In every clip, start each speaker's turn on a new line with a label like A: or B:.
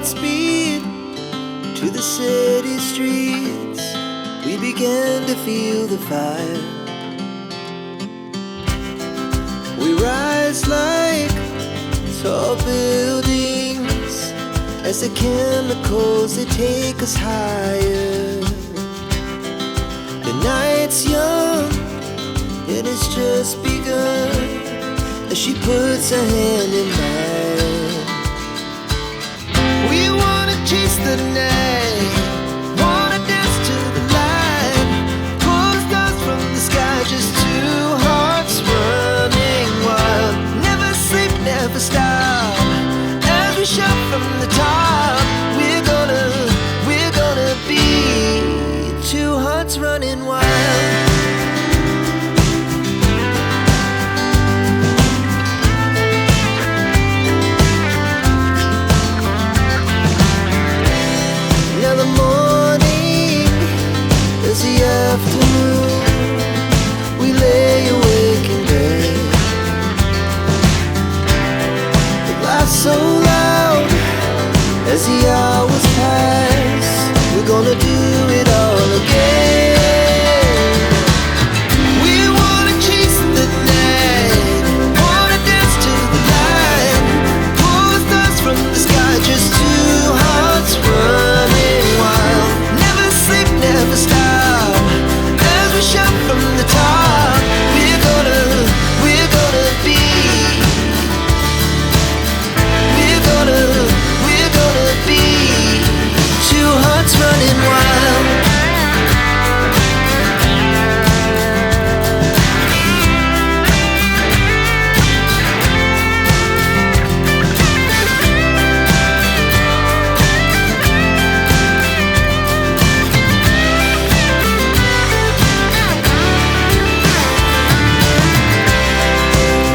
A: speed to the city streets. We began to feel the fire. We rise like tall buildings as the chemicals, they take us higher. The night's young and it's just begun as she puts her hand in mine. We wanna chase the night, wanna dance to the light, pull the stars from the sky, just two hearts running wild. Never sleep, never stop, as we shout from the top. We're gonna be two hearts running wild. Now the morning is the afternoon. We lay awake in bed. The laughs so loud as the hours pass. We're gonna do it all again. We wanna chase the night, wanna dance to the light, pull the stars from the sky, just two hearts running wild. Never sleep, never stop, as we shout from the top. We're gonna be, we're gonna be two hearts running wild.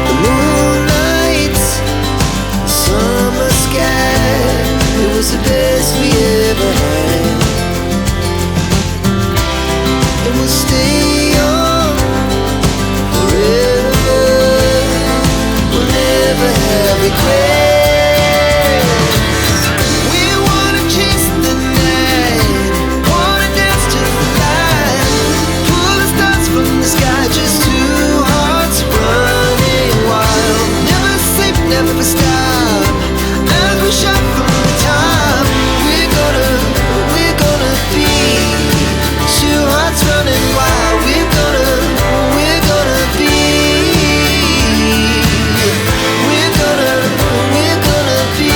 A: The moonlight, summer sky, it was the best we ever had. And we'll stay on forever. We'll never have regrets. We wanna chase the night, wanna dance to the light, pull the stars from the sky, just two hearts running wild. Never sleep, never stop, as we shout from the top. We're gonna be two hearts running wild. We're gonna be, we're gonna be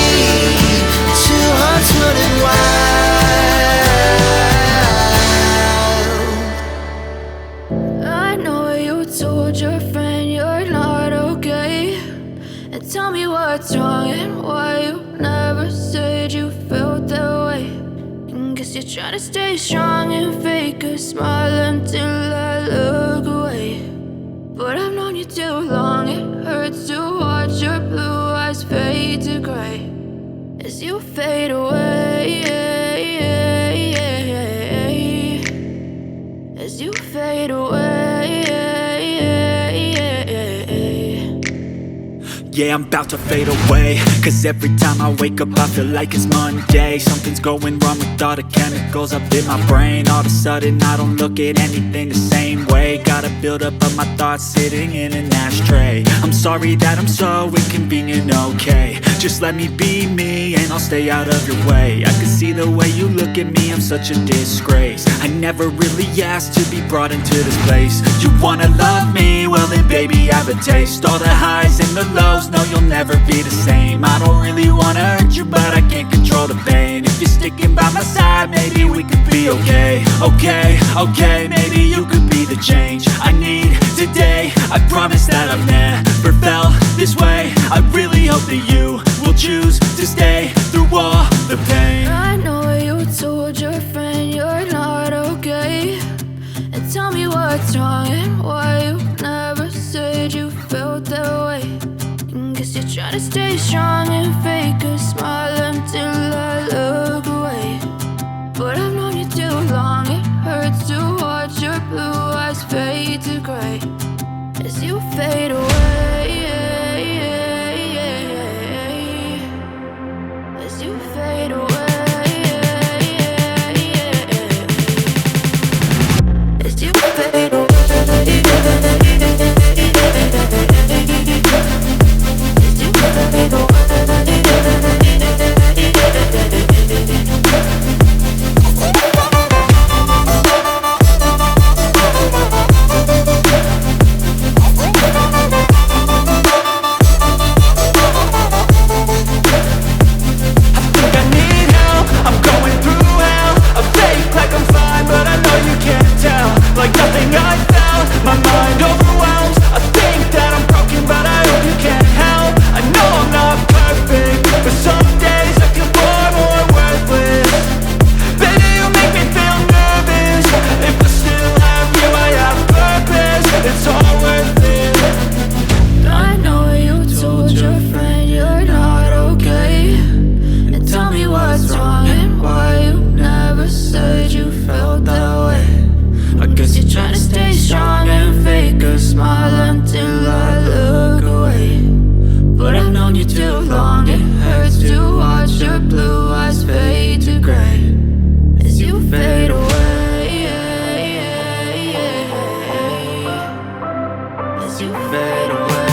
A: two hearts running wild.
B: I know you told your friend you're not okay, and tell me what's wrong and why you never said you felt that way. And guess you're trying to stay strong and fake a smile until I look away. But I've known you too long, it hurts to watch your blue eyes fade to gray as you fade away, as you fade away.
C: Yeah, I'm about to fade away, cause every time I wake up I feel like it's Monday. Something's going wrong with all the chemicals up in my brain. All of a sudden I don't look at anything the same way. Gotta build up of my thoughts sitting in an ashtray. I'm sorry that I'm so inconvenient, okay. Just let me be me and I'll stay out of your way. I can see the way you look at me, I'm such a disgrace. I never really asked to be brought into this place. You wanna love me? Well then baby, have a taste. All the highs and the lows, no, you'll never be the same. I don't really wanna hurt you, but I can't control the pain. If you're sticking by my side, maybe we could be okay. Okay, maybe you could be the change I need today. I promise that I've never felt this way. I really hope that you will choose to stay through all the pain.
B: I know you told your friend you're not okay, and tell me what's wrong and why you never said you felt that way. And guess you're trying to stay strong and fake a smile until I look away. But I've known you too long, it hurts to watch your blue eyes fade to gray as you fade away, as you fade away. you too long. It hurts to watch your blue eyes fade to gray as you fade away. As you fade away.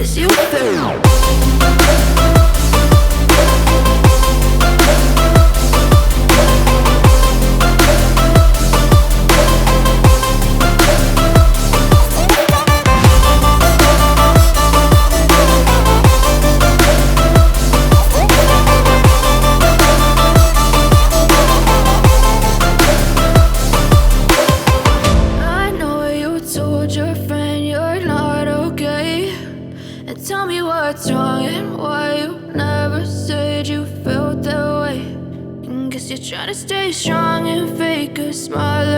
B: As you fade away. Tell me what's wrong and why you never said you felt that way. And guess you're trying to stay strong and fake a smile